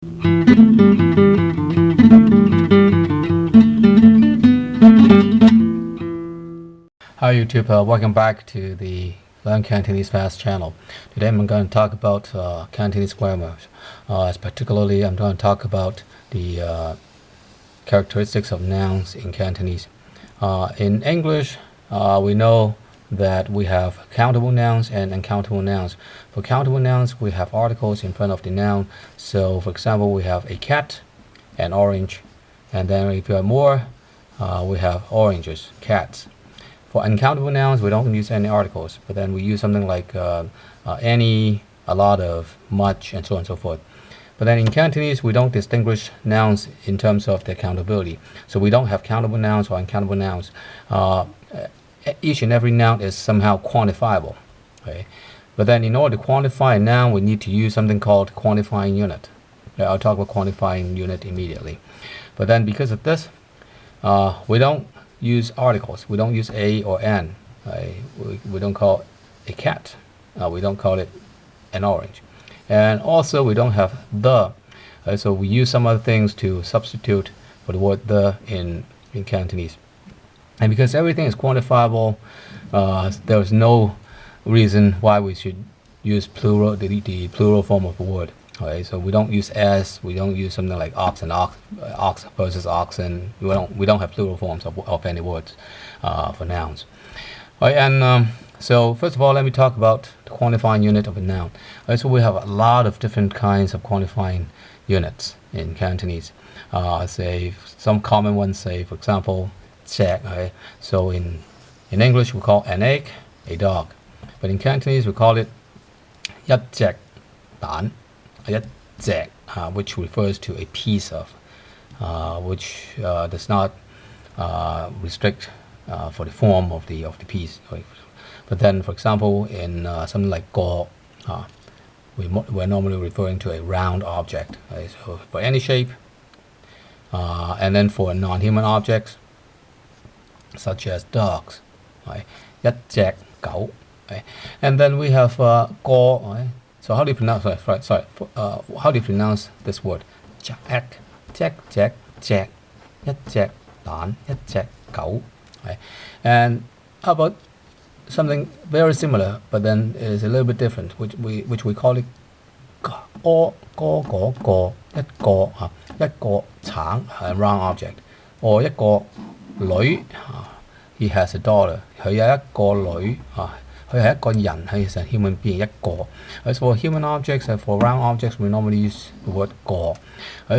Hi YouTube, welcome back to the Learn Cantonese Fast channel. Today I'm going to talk about Cantonese grammar. Particularly I'm going to talk about the characteristics of nouns in Cantonese. In English, we know that we have countable nouns and uncountable nouns. For countable nouns, we have articles in front of the noun. So, for example, we have a cat, an orange, and then if you have more, we have oranges, cats. For uncountable nouns, we don't use any articles, but then we use something like any, a lot of, much, and so on and so forth. But then in Cantonese, we don't distinguish nouns in terms of their countability. So we don't have countable nouns or uncountable nouns. Each and every noun is somehow quantifiable. Okay? But then in order to quantify a noun, we need to use something called quantifying unit. Okay, I'll talk about quantifying unit immediately. But then because of this, we don't use articles. We don't use a or an. We don't call a cat. We don't call it an orange. And also we don't have the. So we use some other things to substitute for the word the in Cantonese. And because everything is quantifiable, there's no reason why we should use plural, the plural form of a word. Okay, so we don't use as, we don't use something like ox and ox versus oxen. We don't have plural forms of any words for nouns. Right, and so first of all, let me talk about the quantifying unit of a noun. Right, so we have a lot of different kinds of quantifying units in Cantonese. Say some common ones. Say for example, check. Okay, so in English we call an egg a dog, but in Cantonese we call it 一隻蛋. 一隻, which refers to a piece of, which does not restrict for the form of the piece. But then, for example, in something like 個, we're normally referring to a round object. Right? So for any shape, and then for non-human objects, such as dogs, right? 一隻狗, right? And then we have 個. Right? So how do you pronounce? How do you pronounce this word? Jack, jack, jack, jack. 一隻蛋，一隻狗. Right? And how about something very similar, but then is a little bit different, which we call it 個嗰個一個橙, a round object, or 一個女, he has a daughter. 佢有一個女. 佢係一個人, he is a human being, 一個. As for human objects and for round objects, we normally use the word 個.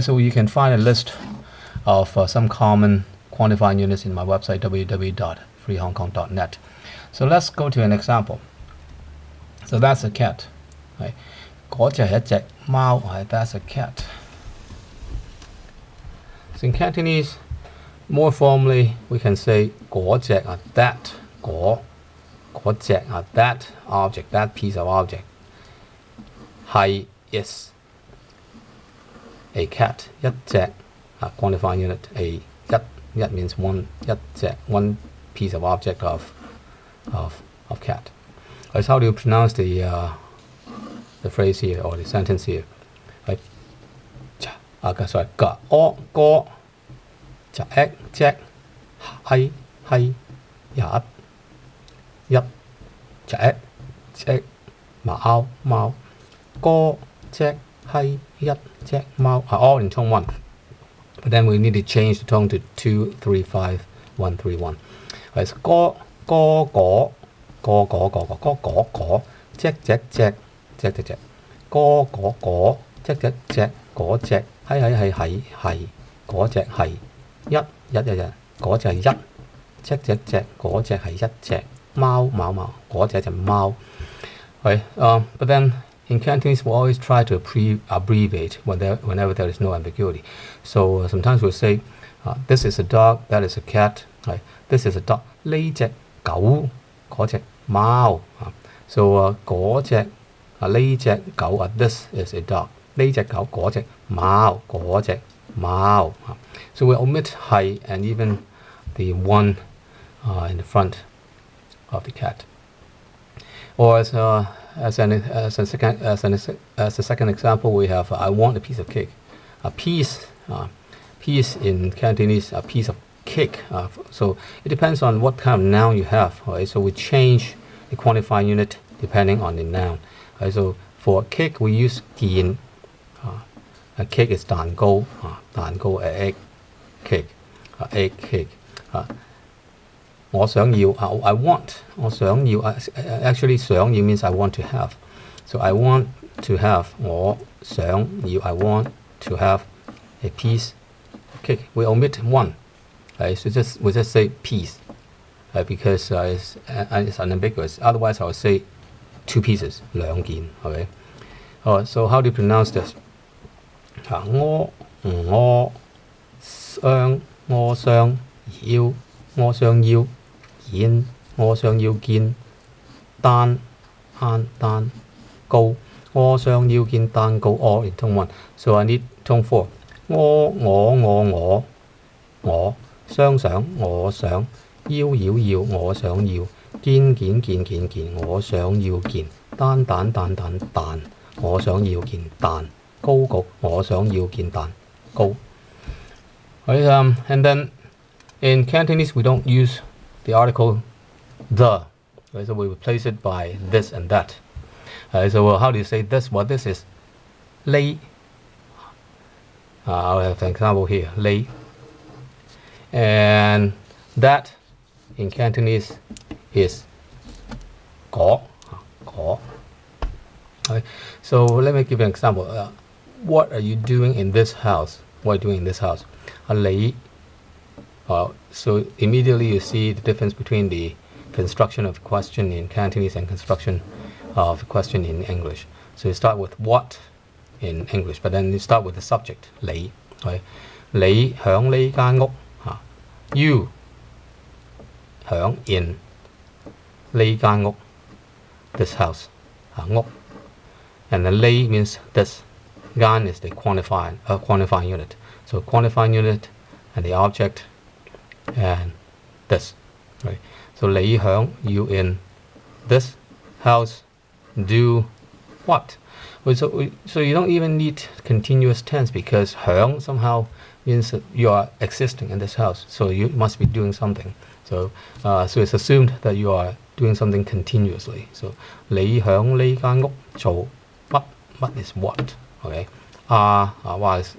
So you can find a list of some common quantifying units in my website, www.freehongkong.net. So let's go to an example. So that's a cat. Right? 嗰隻係一隻貓. That's a cat. So in Cantonese, more formally, we can say 嗰隻, that, 嗰隻, that object, that piece of object. 係 is a cat. 一隻, quantifying unit. A 一 means one. 一隻, one piece of object of cat. So how do you pronounce the phrase here or the sentence here? Right? Sorry. 個隻係一隻貓個隻係一隻貓. All in tone 1. But then we need to change the tone to 2, 3, 5, 1, 3, 1. Right, so 個隻隻隻個隻嗰隻係嗰隻係一嗰隻係一隻嗰隻係一隻貓嗰隻就貓. Right, but then in Cantonese we always try to abbreviate whenever there is no ambiguity. So sometimes we'll say this is a dog, that is a cat. Right, this is a dog. 呢隻狗嗰隻貓. So 嗰隻呢隻狗, this is a dog. 呢隻狗嗰隻貓嗰隻貓. So we omit 係 and even the one in the front of the cat. Or as a second example, we have I want a piece of cake. a piece. Piece in Cantonese, a piece of cake. So it depends on what kind of noun you have. Right? So we change the quantifying unit depending on the noun. Right? So for cake, we use 件. A cake is 蛋糕. 蛋糕 egg cake. Egg cake. 我想要 I want 我想要 actually 想要 means I want to have. So I want to have 我想要 I want to have a piece of cake. We omit one. So we just say piece because it's unambiguous. Otherwise I would say 2 pieces 兩件. Okay. So how do you pronounce this? 我想要件我想要件蛋糕我想要件蛋糕 all in tone 1. So I need tone 4. 我想我想要我想要件我想要件蛋我想要件蛋糕我想要件蛋糕. Right, and then in Cantonese we don't use the article the. Right, so we replace it by this and that. So how do you say this? Well, this is 你. I'll have an example here. 你. And that in Cantonese is 嗰. Okay. So let me give you an example. What are you doing in this house? What are you doing in this house? 你. So immediately you see the difference between the construction of a question in Cantonese and construction of a question in English. So you start with what in English, but then you start with the subject, 你. Right? 你響呢間屋. You 響 in 呢間屋. This house. 屋. And the 呢 means this. 間 is the quantifying unit. So quantifying unit and the object and this. Right? So 你響 you in this house do what? So you don't even need continuous tense because 響 somehow means that you are existing in this house. So you must be doing something. So it's assumed that you are doing something continuously. So 你響呢間屋做乜? What is what? Okay. What is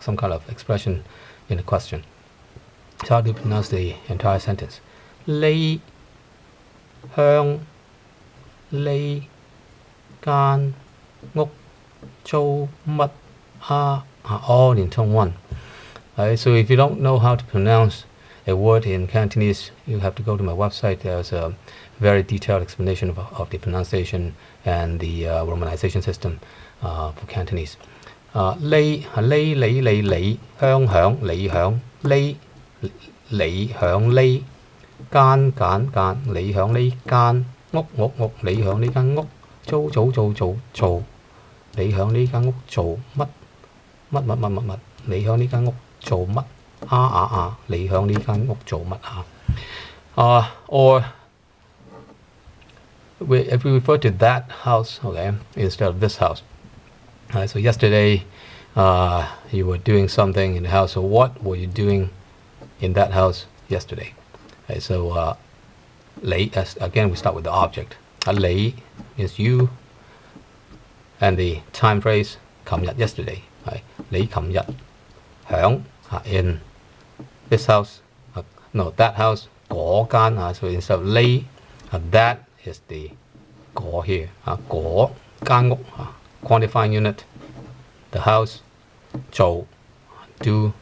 some kind of expression in a question. So how do you pronounce the entire sentence? 呢向呢間屋做乜? All in tone 1. Right, so if you don't know how to pronounce a word in Cantonese, you have to go to my website. There's a very detailed explanation of the pronunciation and the romanization system for Cantonese. 呢向響你響呢你響呢間你響呢間屋你響呢間屋做你響呢間屋做乜你響呢間屋做乜你響呢間屋做乜or if we refer to that house, okay, instead of this house. So yesterday you were doing something in the house. So what were you doing in that house yesterday? Okay, so 你, again we start with the object. 你 is you and the time phrase 琴日 yesterday. Right? 你琴日響 in this house, no, that house 嗰間. So instead of 呢 that is the 嗰 here. 嗰間屋 quantifying unit. The house 做 do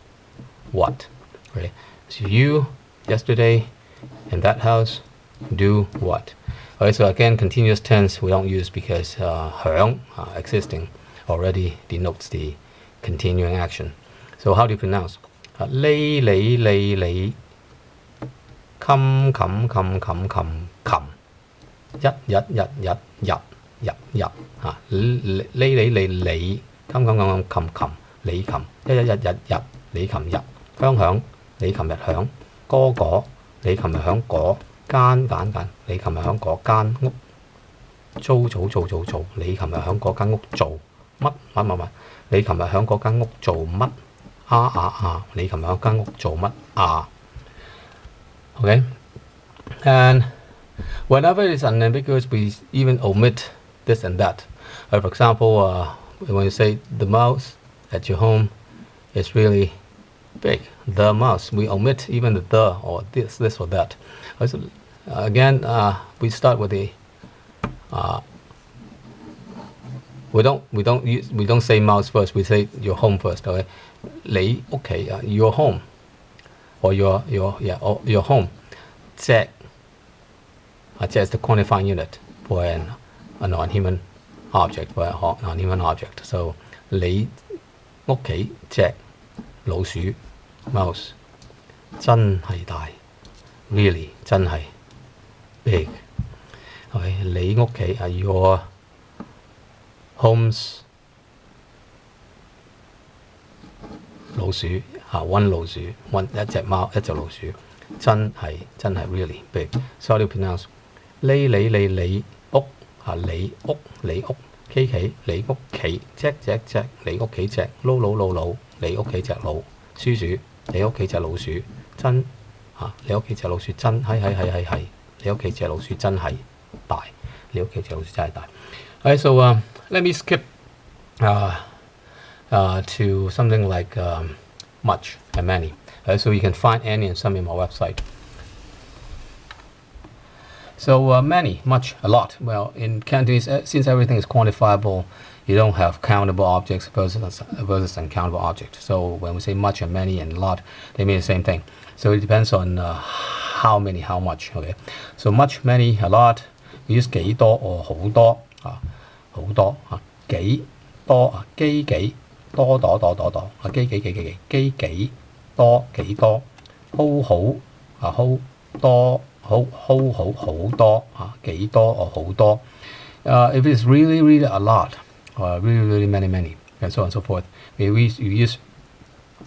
what. Right? So you yesterday in that house do what. Okay, so again continuous tense we don't use because 響 existing already denotes the continuing action. So how do you pronounce? 你琴日你你琴日你琴日響你琴日響嗰你琴日響嗰間你琴日響嗰間屋做你琴日響嗰間屋做乜乜乜乜，你琴日喺嗰間屋做乜？你琴日喺間屋做乜啊？Okay, and whenever it's unambiguous, we even omit this and that. For example, when you say the mouse at your home is really big, the mouse, we omit even the or this or that. Again, we start with the we don't say mouse first. We say your home first. Okay, 你屋企 your home or your home. 隻 is the quantifying unit for a non-human object, for a non-human object. So 你屋企隻老鼠 mouse 真係大 ，really 真係 big。OK， 你屋企your home's 老鼠one 老鼠 one 一隻貓一隻老鼠真係 really big。So how do you pronounce 你屋你屋企你屋企隻你屋企隻老你屋企隻老鼠你屋企隻老鼠真你屋企隻老鼠真係你屋企隻老鼠真係大你屋企隻老鼠真係大。Alright, so let me skip to something like much and many. So you can find any and some in my website. So many, much, a lot. Well, in Cantonese, since everything is quantifiable, you don't have countable objects versus uncountable objects. So when we say much and many and a lot, they mean the same thing. So it depends on how many, how much. Okay. So much, many, a lot. We use 幾多 or 好多好多幾多機幾多幾多多好多好多幾多 or 好多。If it's really a lot or really many and so on and so forth, we use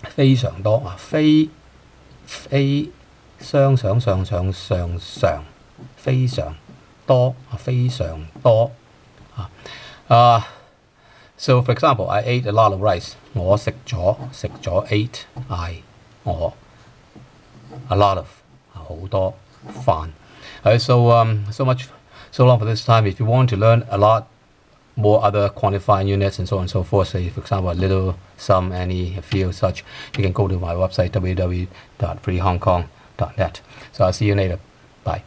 非常多非常非常多非常多So for example, I ate a lot of rice. 我食咗 ate我 a lot of 好多飯。So long for this time. If you want to learn a lot more other quantifying units and so on and so forth, say for example a little, some, any, a few, such, you can go to my website www.freehongkong.net. So I'll see you later. Bye.